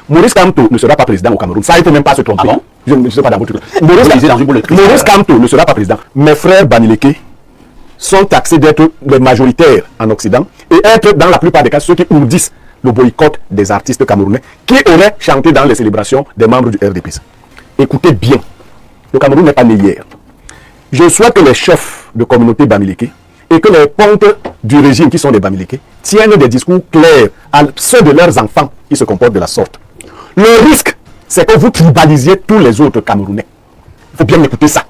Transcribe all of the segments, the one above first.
Maurice Kamto ne sera pas président au Cameroun. Ça, il ne faut même pas se tromper. Ah bon? Je ne sais pas dans votre truc. Maurice Kamto ne sera pas président. Mes frères Bamileke sont taxés d'être les majoritaires en Occident et être dans la plupart des cas ceux qui ourdissent le boycott des artistes camerounais qui auraient chanté dans les célébrations des membres du RDPC. Écoutez bien, le Cameroun n'est pas né hier. Je souhaite que les chefs de communauté Bamileke et que les pontes du régime qui sont des Bamileke tiennent des discours clairs à ceux de leurs enfants qui se comportent de la sorte. Le risque, c'est que vous tribalisiez tous les autres Camerounais. Il faut bien écouter ça.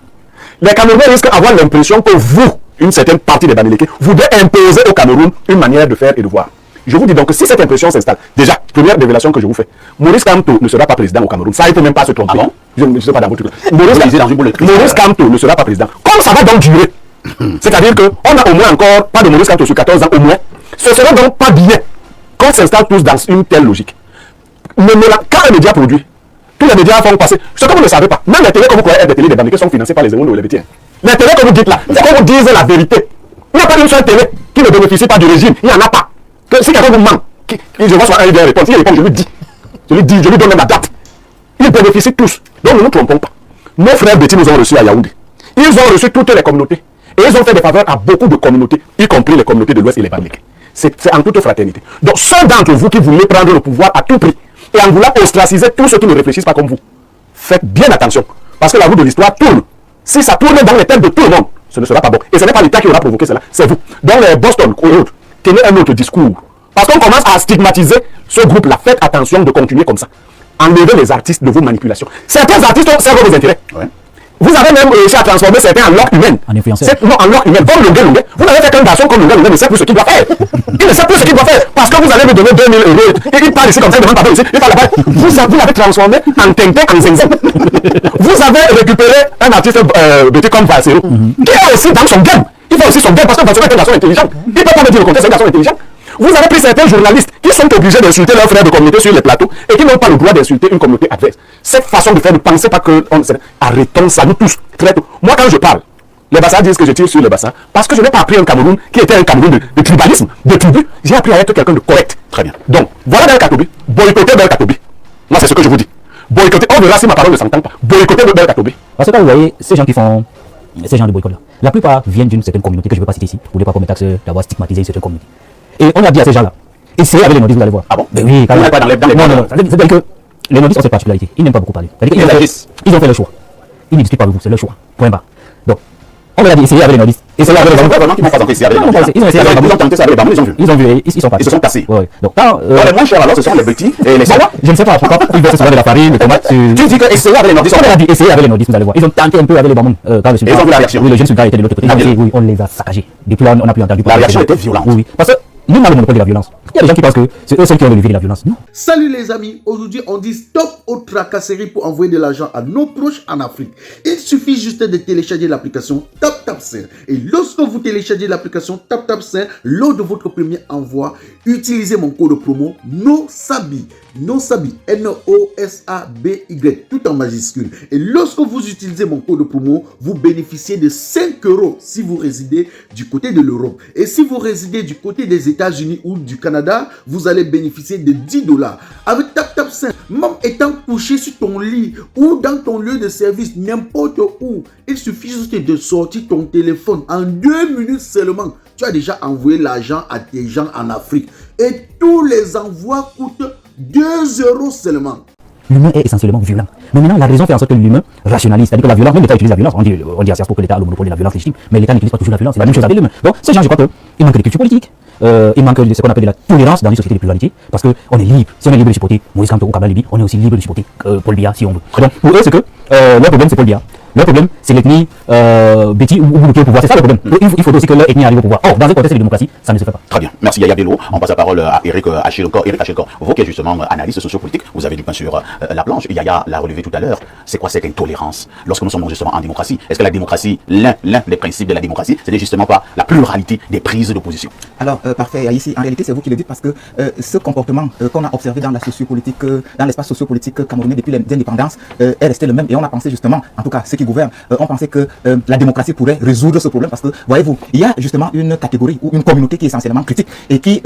Les Camerounais risquent d'avoir l'impression que vous, une certaine partie des Bamileke, voudrez imposer au Cameroun une manière de faire et de voir. Je vous dis donc que si cette impression s'installe, déjà, première révélation que je vous fais, Maurice Kamto ne sera pas président au Cameroun. Ça, il ne faut même pas se tromper. Ah bon? Je ne sais pas dans votre truc. Maurice Kamto ne sera pas président. Comme ça va donc durer, c'est-à-dire qu'on a au moins encore, pas de Maurice Kamto sur 14 ans au moins, ce serait donc pas bien qu'on s'installe tous dans une telle logique. Mais quand un média produit, tous les médias font passer, ce que vous ne savez pas, même les télés que vous croyez être des télés des Bamileke sont financées par les Zémono ou les Bétiens. Les télés que vous dites là, c'est qu'on vous dise la vérité. Il n'y a pas une seule télé qui ne bénéficie pas du régime, il n'y en a pas. Que si quelqu'un vous ment, je vois soit un idée répondre, s'il répond, je lui dis. Je lui donne même la date. Ils bénéficient tous. Donc ne nous trompons pas. Nos frères Béti nous ont reçus à Yaoundé. Ils ont reçu toutes les communautés. Et ils ont fait des faveurs à beaucoup de communautés, y compris les communautés de l'Ouest et les Bamileke. C'est en toute fraternité. Donc ceux d'entre vous qui voulez prendre le pouvoir à tout prix et en voulant ostraciser tous ceux qui ne réfléchissent pas comme vous, faites bien attention. Parce que la roue de l'histoire tourne. Si ça tourne dans les têtes de tout le monde, ce ne sera pas bon. Et ce n'est pas l'État qui aura provoqué cela, c'est vous. Dans les Boston ou autres, tenez un autre discours. Parce qu'on commence à stigmatiser ce groupe-là. Faites attention de continuer comme ça. Enlevez les artistes de vos manipulations. Certains artistes servent vos intérêts. Ouais. Vous avez même réussi à transformer certains en loque humaine. En influenceur. Non, en loque humaine. Comme Longuet. Vous n'avez fait qu'un garçon comme Longuet ne sait plus ce qu'il doit faire. Il ne sait plus ce qu'il doit faire. Parce que vous allez lui donner 2000 euros. Et il parle ici comme ça, il demande pardon ici. Il parle là-bas. Vous l'avez transformé en Tintin, en Zinzin. Vous avez récupéré un artiste petit comme Valsero, qui est aussi dans son game. Il fait aussi son game parce que Valsero est un garçon intelligent. Il ne peut pas me dire le contraire, c'est un garçon intelligent. Vous avez pris certains journalistes qui sont obligés d'insulter leurs frères de communauté sur les plateaux et qui n'ont pas le droit d'insulter une communauté adverse. Cette façon de faire, ne pensez pas que... Arrêtons ça, nous tous, très tôt. Moi, quand je parle, les Bassas disent que je tire sur les Bassas parce que je n'ai pas appris un Cameroun qui était un Cameroun de tribalisme, de tribu. J'ai appris à être quelqu'un de correct. Très bien. Donc, voilà Belkatobi. Boycottez Belkatobi. Moi, c'est ce que je vous dis. Boycottez. On verra si ma parole ne s'entend pas. Boycottez Belkatobi. Parce que quand vous voyez ces gens qui font ces gens de boycott-là, la plupart viennent d'une certaine communauté que je ne veux pas citer ici, pour ne pas commettre d'avoir stigmatisé une certaine communauté. Et on a dit à ces gens-là, essayez avec les nordistes, vous allez voir. Ah bon? Ben oui, quand même. Pas dans les non. C'est-à-dire que les nordistes ont cette particularité. Ils n'aiment pas beaucoup parler. Ils ont fait le choix. Ils ne discutent pas avec vous, c'est leur choix. Point barre. Donc, on leur a dit essayez avec les nordistes. Essayez avec les Bamouns. Ils n'ont pas essayé avec les nordistes. Ils ont essayé avec les Bamouns. Ils ont tenté ça avec les Bamouns, ils ont vu. Ils ont vu, ils sont passés. Ils se sont passés. Donc, les moins chers alors, ce sont les petits et les sauvages. Je ne sais pas pourquoi ils veulent se sauver de la farine, les tomates. Tu dis que essayez avec les nordistes. On leur a dit essayez avec les nordistes, vous allez voir. Ils ont tenté un peu avec les Bamouns. Quand le sultan. Ils ont vu la réaction. Oui, le jeune sultan était de l'autre côté. Oui, on les a saccagés. Depuis là, on n'a plus entendu parler. La réaction était violente. Oui, parce que nous, on a le monopole de la violence. Il y a des gens qui pensent que c'est eux seuls qui ont levé la violence. Non. Salut les amis, aujourd'hui on dit stop aux tracasseries pour envoyer de l'argent à nos proches en Afrique. Il suffit juste de télécharger l'application TapTapSend. Et lorsque vous téléchargez l'application TapTapSend, lors de votre premier envoi, utilisez mon code promo NOSABI. NOSABI, N-O-S-A-B-Y, tout en majuscule. Et lorsque vous utilisez mon code promo, vous bénéficiez de 5 € si vous résidez du côté de l'Europe. Et si vous résidez du côté des États-Unis ou du Canada, vous allez bénéficier de 10 $. Avec TapTapSend, même étant couché sur ton lit ou dans ton lieu de service, n'importe où, il suffit juste de sortir ton téléphone. En 2 minutes seulement, tu as déjà envoyé l'argent à tes gens en Afrique. Et tous les envois coûtent 2 € seulement. L'humain est essentiellement violent. Mais maintenant, la raison fait en sorte que l'humain rationalise. C'est-à-dire que la violence, même l'État utilise la violence. On dit à Sciences Po que l'État a le monopole de la violence légitime, mais l'État n'utilise pas toujours la violence. C'est la même chose avec l'humain. Donc, ces gens, je crois qu'il manque de culture politique. Il manque de ce qu'on appelle de la tolérance dans les sociétés de pluralité. Parce qu'on est libre. Si on est libre de supporter Maurice Kamto ou Kamal Libi, on est aussi libre de supporter Paul Biya si on veut. Donc, pour eux, c'est que leur problème, c'est Paul Biya. Leur problème, c'est l'ethnie Béti ou Boulouké au pouvoir. C'est ça le problème. Il faut aussi que leur ethnie arrive au pouvoir. Or, dans un contexte de démocratie, ça ne se fait pas. Très bien. Merci Yaya Bello. On passe la parole à Eric Achilkor. Eric Achilkor, vous qui êtes justement analyste sociopolitique, vous avez du pain sur la planche. Yaya l'a relevé tout à l'heure. C'est quoi cette intolérance lorsque nous sommes justement en démocratie? Est-ce que la démocratie, l'un des principes de la démocratie, ce n'est justement pas la pluralité des prises d'opposition? Alors, parfait. Ici, en réalité, c'est vous qui le dites parce que ce comportement qu'on a observé dans la sociopolitique, dans l'espace sociopolitique camerounais depuis les indépendances, est resté le même. Et on a pensé justement, en tout cas, ce qui gouvernent ont pensé que la démocratie pourrait résoudre ce problème parce que, voyez-vous, il y a justement une catégorie ou une communauté qui est essentiellement critique et qui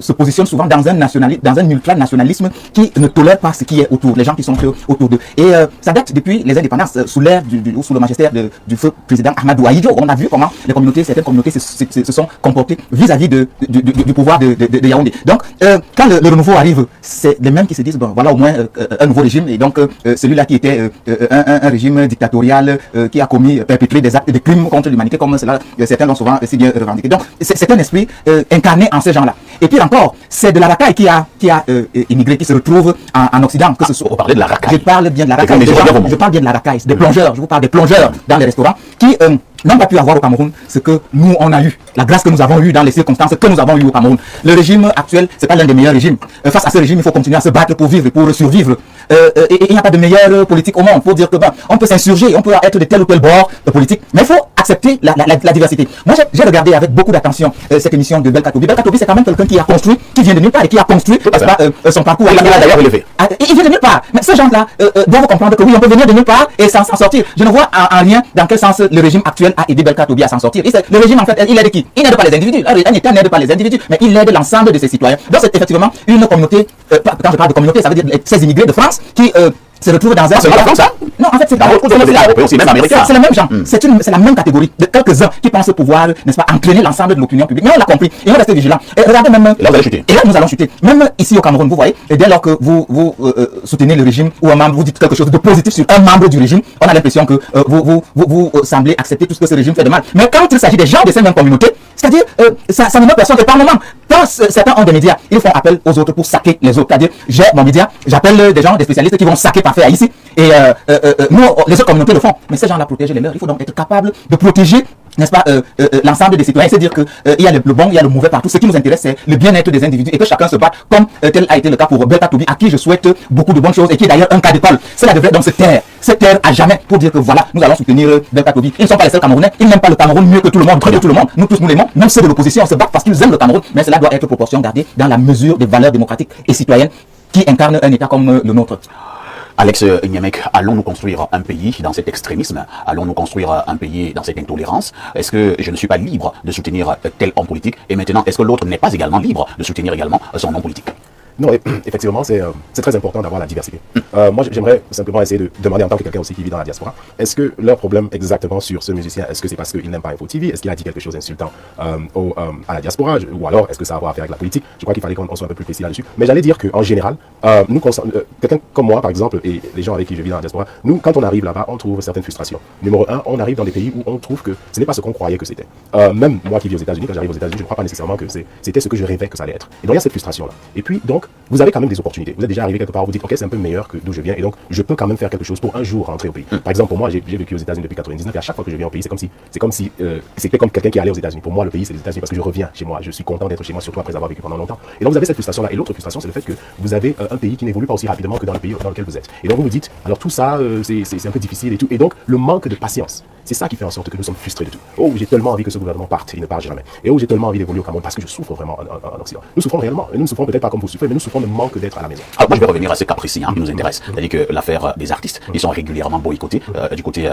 se positionne souvent dans un ultranationalisme qui ne tolère pas ce qui est autour, les gens qui sont autour d'eux. Et ça date depuis les indépendances, sous l'ère ou sous le magistère du feu président Ahmadou Ahidjo. On a vu comment certaines communautés se sont comportées vis-à-vis du pouvoir de Yaoundé. Donc, quand le renouveau arrive, c'est les mêmes qui se disent, bon, voilà au moins un nouveau régime. Et donc, celui-là qui était un régime dictatorial qui a perpétré des actes de crimes contre l'humanité, comme cela, certains l'ont souvent si bien revendiqué. Donc, c'est un esprit incarné en ces gens-là. Et puis encore, c'est de la racaille qui a immigré, qui se retrouve en Occident. Que ce soit, vous parlez de la racaille. Je parle bien de la racaille. Je parle bien de la racaille. Des plongeurs. Je vous parle des plongeurs dans les restaurants qui n'ont pas pu avoir au Cameroun ce que nous on a eu, la grâce que nous avons eue dans les circonstances que nous avons eues au Cameroun. Le régime actuel, c'est pas l'un des meilleurs régimes. Face à ce régime, il faut continuer à se battre pour vivre et pour survivre. Et il n'y a pas de meilleure politique au monde pour dire que on peut s'insurger, on peut être de tel ou tel bord de politique, mais il faut accepter la diversité. Moi, j'ai regardé avec beaucoup d'attention cette émission de Belka Tobi. Belka Tobi, c'est quand même quelqu'un qui a construit, qui vient de nulle part et qui a construit son parcours. Il a d'ailleurs relevé. Il vient de nulle part. Mais ces gens-là doivent comprendre que oui, on peut venir de nulle part et s'en sortir. Je ne vois en rien dans quel sens le régime actuel a aidé Belka Tobi à s'en sortir. Le régime, en fait, il aide qui? Il n'aide pas les individus. Un État n'aide pas les individus, mais il aide l'ensemble de ses citoyens. Donc, c'est effectivement une communauté, quand je parle de communauté, ça veut dire ces immigrés de France qui se retrouvent dans un... C'est la France, ça? Non, en fait, c'est même américain. C'est le même genre. C'est la même catégorie de quelques-uns qui pensent pouvoir, n'est-ce pas, entraîner l'ensemble de l'opinion publique. Mais on l'a compris. Et on reste vigilant. Et regardez même... Et là, vous allez chuter. Et là, nous allons chuter. Même ici au Cameroun, vous voyez, et dès lors que vous soutenez le régime ou un membre, vous dites quelque chose de positif sur un membre du régime, on a l'impression que vous semblez accepter tout ce que ce régime fait de mal. Mais quand il s'agit des gens de ces mêmes communautés, c'est-à-dire, ça ne met personne au Parlement. Quand certains ont des médias, ils font appel aux autres pour saquer les autres. C'est-à-dire, j'ai mon média, j'appelle des gens, des spécialistes qui vont saquer parfait ici. Et nous, les autres communautés le font. Mais ces gens-là protègent les leurs. Il faut donc être capable de protéger, n'est-ce pas, l'ensemble des citoyens. C'est-à-dire qu'il y a le bon, il y a le mauvais partout. Ce qui nous intéresse, c'est le bien-être des individus et que chacun se batte comme tel a été le cas pour Belka Tobi, à qui je souhaite beaucoup de bonnes choses et qui est d'ailleurs un cas d'école. Cela devrait donc se taire à jamais pour dire que voilà, nous allons soutenir Belka Tobi. Ils ne sont pas les seuls Camerounais. Ils n'aiment pas le Cameroun mieux que tout le monde, mieux que tout le monde. Nous tous, nous l'aimons. Même ceux de l'opposition se battent parce qu'ils aiment le Cameroun. Mais cela doit être proportion gardée dans la mesure des valeurs démocratiques et citoyennes qui incarnent un État comme le nôtre. Alex Niamek, allons-nous construire un pays dans cet extrémisme? Allons-nous construire un pays dans cette intolérance? Est-ce que je ne suis pas libre de soutenir tel homme politique? Et maintenant, est-ce que l'autre n'est pas également libre de soutenir également son homme politique? Non, effectivement, c'est très important d'avoir la diversité. Moi, j'aimerais simplement essayer de demander en tant que quelqu'un aussi qui vit dans la diaspora, est-ce que leur problème exactement sur ce musicien, est-ce que c'est parce qu'il n'aime pas Info TV? Est-ce qu'il a dit quelque chose d'insultant à la diaspora? Ou alors, est-ce que ça a à voir avec la politique? Je crois qu'il fallait qu'on soit un peu plus précis là-dessus. Mais j'allais dire qu'en général, nous, quelqu'un comme moi, par exemple, et les gens avec qui je vis dans la diaspora, nous, quand on arrive là-bas, on trouve certaines frustrations. Numéro 1, on arrive dans des pays où on trouve que ce n'est pas ce qu'on croyait que c'était. Même moi qui vis aux États-Unis, quand j'arrive aux États-Unis, je ne crois pas nécessairement que c'était ce que je rêvais que ça allait être. Et donc, il y a cette frustration-là. Et puis, donc, vous avez quand même des opportunités. Vous êtes déjà arrivé quelque part, vous dites, ok, c'est un peu meilleur que d'où je viens, et donc je peux quand même faire quelque chose pour un jour rentrer au pays. Par exemple, pour moi, j'ai vécu aux États-Unis depuis 99, et à chaque fois que je viens au pays, c'est comme si c'était comme quelqu'un qui allait aux États-Unis. Pour moi, le pays, c'est les États-Unis parce que je reviens chez moi. Je suis content d'être chez moi, surtout après avoir vécu pendant longtemps. Et donc, vous avez cette frustration-là. Et l'autre frustration, c'est le fait que vous avez un pays qui n'évolue pas aussi rapidement que dans le pays dans lequel vous êtes. Et donc, vous vous dites, alors tout ça, c'est un peu difficile et tout. Et donc, le manque de patience, c'est ça qui fait en sorte que nous sommes frustrés de tout. Oh, j'ai tellement envie que ce gouvernement parte, il ne part jamais. Et oh, j'ai tellement envie d'évoluer au Cameroun parce que je souffre vraiment en Occident. Nous souffrons réellement. Et nous ne souffrons peut-être pas comme vous souffrez, mais nous souffrons de manque d'être à la maison. Alors moi je vais revenir à ce cas précis qui nous intéresse. C'est-à-dire que l'affaire des artistes, ils sont régulièrement boycottés du côté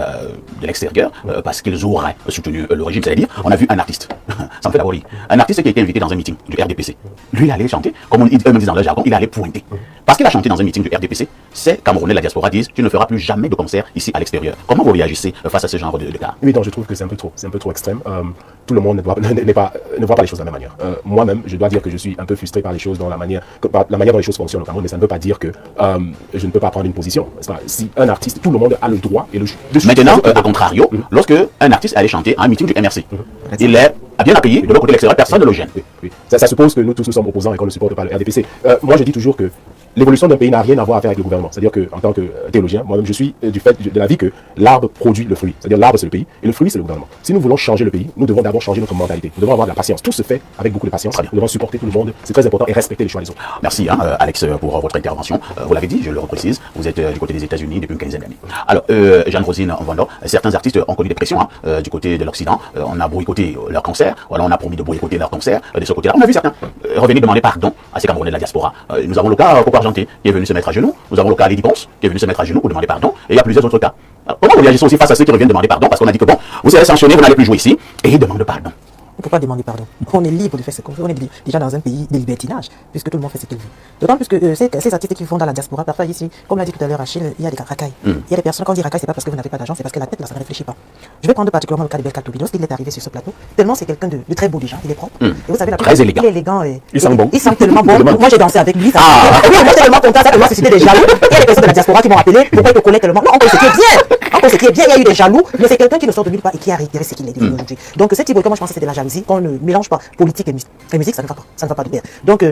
de l'extérieur parce qu'ils auraient soutenu le régime. C'est-à-dire, on a vu un artiste, ça me fait la worry, un artiste qui a été invité dans un meeting du RDPC. Lui, il allait chanter, comme eux me disent dans le jargon, il allait pointer. Parce qu'il a chanté dans un meeting du RDPC, ces Camerounais de la diaspora disent, tu ne feras plus jamais de concert ici à l'extérieur. Comment vous réagissez face à ce genre de cas? Oui, donc je trouve que c'est un peu trop extrême. Tout le monde ne voit pas les choses de la même manière. Moi-même, je dois dire que je suis un peu frustré par les choses, la manière dont les choses fonctionnent au Cameroun, mais ça ne veut pas dire que je ne peux pas prendre une position. Si un artiste, tout le monde a le droit et le Maintenant, à contrario, lorsque un artiste allait chanter à un meeting du MRC, il est bien accueilli, de l'autre côté de l'extérieur, personne ne le gêne. Oui. Ça suppose que nous tous nous sommes opposants et qu'on ne supporte pas le RDPC. Moi, je dis toujours que l'évolution d'un pays n'a rien à voir avec le gouvernement. C'est-à-dire qu'en tant que théologien, moi-même, je suis du fait de l'avis que l'arbre produit le fruit. C'est-à-dire l'arbre, c'est le pays et le fruit, c'est le gouvernement. Si nous voulons changer le pays, nous devons d'abord changer notre mentalité. Nous devons avoir de la patience. Tout se fait avec beaucoup de patience. Nous devons supporter tout le monde. C'est très important et respecter les choix des autres. Merci Alex pour votre intervention. Vous l'avez dit, je le reprécise, vous êtes du côté des États-Unis depuis une quinzaine d'années. Alors, Jeanne-Rosine Vando, certains artistes ont connu des pressions du côté de l'Occident. On a boycotté leur concert. Voilà, on a promis de boycotter leur concert de ce côté-là. On a vu certains revenir demander pardon à ces Camerounais de la diaspora. Nous avons le cas Coco Argenté qui est venu se mettre à genoux. Nous avons le cas Lady Ponce qui est venu se mettre à genoux pour demander pardon. Et il y a plusieurs autres cas. Comment vous réagissez aussi face à ceux qui reviennent demander pardon parce qu'on a dit que bon, vous serez sanctionné, vous n'allez plus jouer ici, et ils demandent pardon. On ne peut pas demander pardon. On est libre de faire ce qu'on veut. On est déjà dans un pays de libertinage, puisque tout le monde fait ce qu'il veut. D'autant plus que ces artistes qui vont dans la diaspora, parfois ici, comme l'a dit tout à l'heure Achille, il y a des racailles. Il y a des personnes, quand on dit racaille, c'est pas parce que vous n'avez pas d'argent, c'est parce que la tête, là, ça ne réfléchit pas. Je vais prendre particulièrement le cas de Belkat Tobi. Lorsqu'il est arrivé sur ce plateau, tellement c'est quelqu'un de très beau déjà, il est propre. Et vous savez, Très élégant. Il est élégant. Il sent bon. Il sent tellement bon. Moi, j'ai dansé avec lui. Oui, on était tellement content, ça tellement suscité des jaloux. Il y a des personnes de la diaspora qui m'ont rappelé pourquoi il te connaît tellement. Non, on connaît ce qui est bien. On connaît ce qui est bien. Il y a eu des jaloux, mais c'est quelqu'un qui ne sort de nulle part et qui a réitéré ce qu'il est devenu aujourd'hui. Donc, ce type de moi, je pense que c'est de la jalousie qu'on ne mélange pas politique et musique, ça ne va pas. Ça ne va pas de pair. Donc,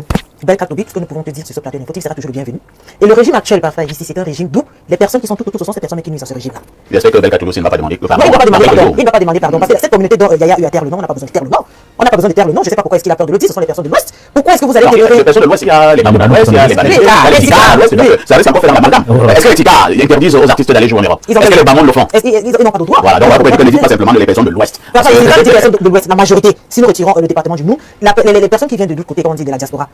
Belkat Tobi, ce que nous pouvons te dire sur ce plateau il sera toujours le bienvenu. Et le régime actuel, parfois, ici, c'est un régime d'où les personnes qui sont tout autour, ce sont ces personnes qui nuisent à ce régime-là. J'espère que Belkat Tobi ne va pas demander pardon. Non, il ne va pas demander pardon. Il ne va pas demander pardon. Parce que cette communauté dont Yaya eu à taire le nom, on n'a pas besoin de taire le nom. On n'a pas besoin de taire le nom. Je ne sais pas pourquoi est-ce qu'il a peur de le dire. Ce sont les personnes de l'Ouest. Pourquoi est-ce que vous allez déterrer les personnes de l'Ouest? Il y a les membres de l'Ouest, il y a les Tika. Ça reste encore fait dans l'amalgame. Est-ce que les Tika interdisent aux artistes d'aller jouer en Europe? Est-ce que les Bamons le font? Ils n'ont pas de droit. Voilà, donc on peut dire que ne dites pas simplement les personnes de l'Ouest. Les personnes de l'Ouest, la majorité, si nous retirons le département du Mou, les personnes qui viennent de l'autre côté, comme on dit, de la diaspora.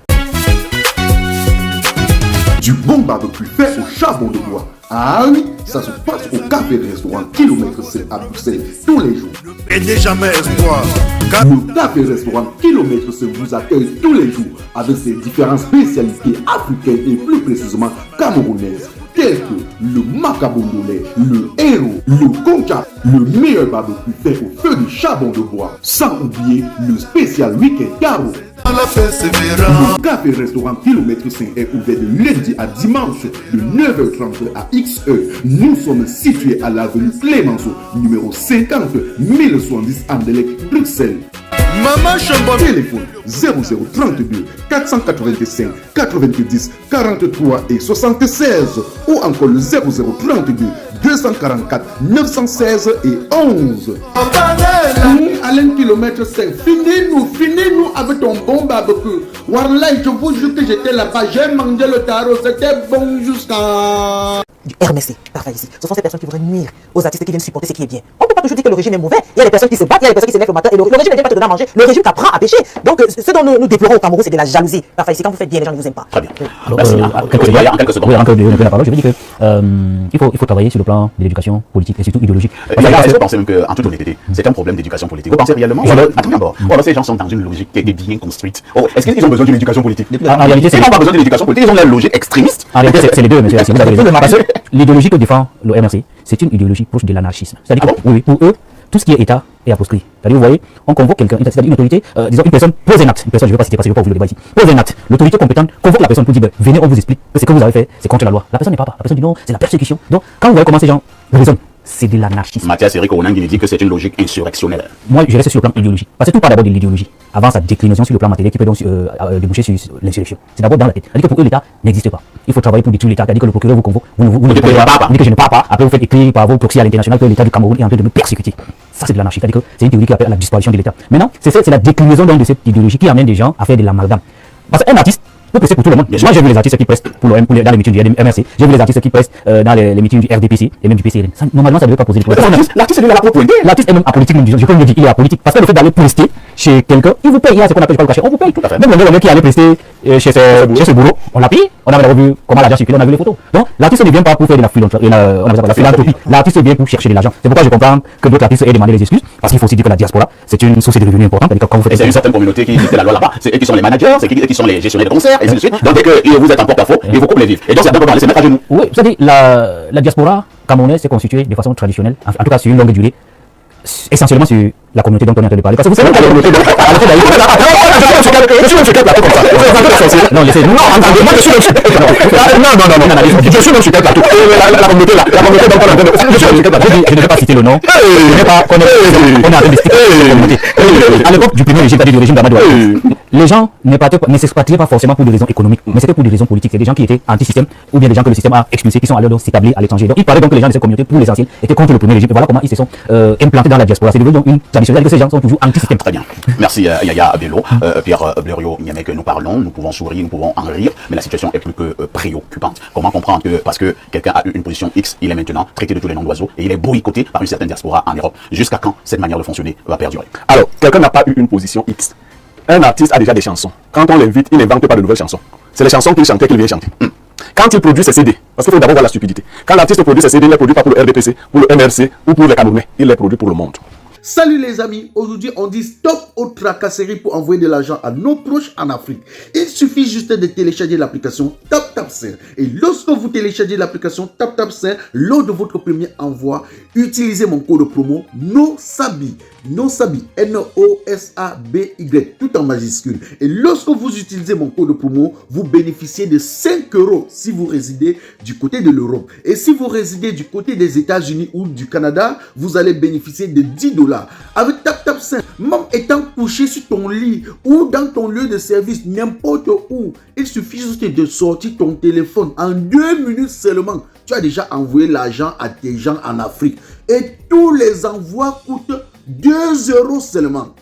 Du bon barbecue fait au charbon de bois. Ah oui, ça se passe au café restaurant Kilomètre C à Bruxelles tous les jours. Et n'est jamais espoir. Le café restaurant Kilomètre C vous accueille tous les jours avec ses différentes spécialités africaines et plus précisément camerounaises, telles que le macabondolais, le héros, le concha, le meilleur barbecue fait au feu de charbon de bois, sans oublier le spécial week-end carreau. Le café restaurant Kilomètre 5 est ouvert de lundi à dimanche de 9h30 à XE. Nous sommes situés à l'avenue Clémenceau, numéro 50 1070 Anderlecht, Bruxelles. Maman Chambon. Téléphone 0032 485 90 43 et 76 ou encore le 0032 244 916 et 11. Alain Kilomètre 5, finis-nous avec ton bon barbecue. Warlai, je vous jure que j'étais là-bas, j'ai mangé le tarot, c'était bon jusqu'à... Du RMC, parfois ici. Ce sont ces personnes qui voudraient nuire aux artistes qui viennent supporter ce qui est bien. On ne peut pas toujours dire que le régime est mauvais. Il y a des personnes qui se battent, il y a des personnes qui se lèvent le matin et le régime ne vient pas te donner à manger. Le régime t'apprend à pécher. Donc, ce dont nous déplorons au Cameroun, c'est de la jalousie. Parfois ici, quand vous faites bien, les gens ne vous aiment pas. Très bien. Alors, Merci. en quelques secondes, je vais dire que il faut travailler sur le plan de l'éducation politique et surtout idéologique. Est-ce que vous pensez même qu'en toute honnêteté, c'est un problème d'éducation politique? Vous pensez réellement? Attendez d'abord. Ou alors ces gens sont dans une logique qui est bien construite. Est-ce qu'ils ont besoin d'une éducation politique? En réalité, ils n'ont pas besoin d'une éducation politique, ils ont la logique extrémiste. En réalité, c'est les deux, monsieur. Parce que l'idéologie que défend le MRC, c'est une idéologie proche de l'anarchisme. C'est-à-dire que, oui, pour eux, tout ce qui est État est à proscrit. C'est-à-dire, vous voyez, on convoque quelqu'un, c'est-à-dire une autorité, disons une personne pose un acte. Une personne, je ne vais pas citer parce que je ne vais pas ouvrir le débat ici. Pose un acte. L'autorité compétente convoque la personne pour dire, venez, on vous explique que ce que vous avez fait, c'est contre la loi. La personne n'est pas. La personne dit non, c'est la persécution. Donc, quand vous voyez comment ces gens raisonnent, c'est de l'anarchisme. Mathias Eric Onang dit que c'est une logique insurrectionnelle. Moi, je reste sur le plan idéologique. Parce que tout part d'abord de l'idéologie. Avant sa déclinaison sur le plan matériel qui peut donc déboucher sur l'insurrection. C'est d'abord dans la tête. C'est-à-dire que pour eux, l'État n'existe pas. Il faut travailler pour détruire l'État. C'est-à-dire que le procureur vous convoque. Vous ne pouvez pas. Vous dites que je ne pars pas. Après, vous faites écrire par vos proxys à l'international que l'État du Cameroun est en train de me persécuter. Ça, c'est de l'anarchie. C'est-à-dire que c'est une théorie qui appelle à la disparition de l'État. Maintenant, c'est la déclinaison donc de cette idéologie qui amène des gens à faire de l'amalgame. Parce qu'un artiste peut presser pour tout le monde. Moi, j'ai vu les artistes qui pressent pour dans les meetings du MRC. J'ai vu les artistes qui pressent dans les meetings du RDPC et même du PCLN. Normalement, ça ne devait pas poser de problème. L'artiste est là pour pointer. L'artiste est même apolitique, je peux me dire, il est apolitique. Parce que le fait d'aller prester chez quelqu'un, il vous paye. Il y a ce qu'on appelle, je ne sais pas le cacher, on vous paye. Même le gars qui allait prester chez ce boulot, on l'a payé. On avait revu comment l'argent circule, on a vu les photos. Donc, l'artiste ne vient pas pour faire de la philanthropie. L'artiste vient pour chercher de l'argent. C'est pourquoi je comprends que d'autres artistes aient demandé des excuses. Parce qu'il faut aussi dire que la diaspora, c'est une source de revenus importante. Et c'est une certaine communauté qui dicte la loi là-bas. C'est eux qui sont les managers, c'est eux qui sont les gestionnaires de concerts, et ainsi de suite. Donc, dès que vous êtes en porte-à-faux, il vous coupe les vifs. Et donc, c'est d'abord laisser mettre à genoux. Oui, vous savez, la diaspora camerounaise s'est constituée de façon traditionnelle, en tout cas sur une longue durée, essentiellement sur la communauté dont on est en train de parler. Parce que vous savez que la communauté dont non, laissez-nous. Je suis même sur quel plateau. La communauté là. La communauté dont on est en train de parler. Je ne vais pas citer le nom. Je ne vais pas connaître. On est en train de citer la communauté. À l'époque du premier régime, c'est-à-dire du régime d'Amadou, les gens ne s'expatriaient pas forcément pour des raisons économiques, mais c'était pour des raisons politiques. C'est des gens qui étaient anti-système ou bien des gens que le système a expulsés, qui sont allés donc s'établir à l'étranger. Donc il paraît donc que les gens de cette communauté, pour l'essentiel, étaient contre le premier régime. Et voilà comment ils se sont implantés dans la diaspora. C'est devenu donc une tradition. C'est-à-dire que ces gens sont toujours anti-système. Très bien. Merci Yaya Bello. Pierre Blériot Niamey, que nous parlons, nous pouvons sourire, nous pouvons en rire, mais la situation est plus que préoccupante. Comment comprendre que parce que quelqu'un a eu une position X, il est maintenant traité de tous les noms d'oiseaux et il est boycotté par une certaine diaspora en Europe? Jusqu'à quand cette manière de fonctionner va perdurer? Alors, quelqu'un n'a pas eu une position X. Un artiste a déjà des chansons. Quand on l'invite, il n'invente pas de nouvelles chansons. c'est les chansons qu'il chantait qu'il vient chanter. Quand il produit ses CD, parce qu'il faut d'abord voir la stupidité. Quand l'artiste produit ses CD, il ne les produit pas pour le RDPC, pour le MRC ou pour les Camerounais. Il les produit pour le monde. Salut les amis, aujourd'hui on dit stop aux tracasseries pour envoyer de l'argent à nos proches en Afrique. Il suffit juste de télécharger l'application TapTapSend. Et lorsque vous téléchargez l'application TapTapSend, lors de votre premier envoi, utilisez mon code promo NOSABI. NOSABI, N-O-S-A-B-Y, tout en majuscule. Et lorsque vous utilisez mon code promo, vous bénéficiez de 5 € si vous résidez du côté de l'Europe. Et si vous résidez du côté des États-Unis ou du Canada, vous allez bénéficier de 10 $. Avec TapTapSend, même étant couché sur ton lit ou dans ton lieu de service, n'importe où, il suffit juste de sortir ton téléphone. En 2 minutes seulement, tu as déjà envoyé l'argent à tes gens en Afrique. Et tous les envois coûtent 2 € seulement.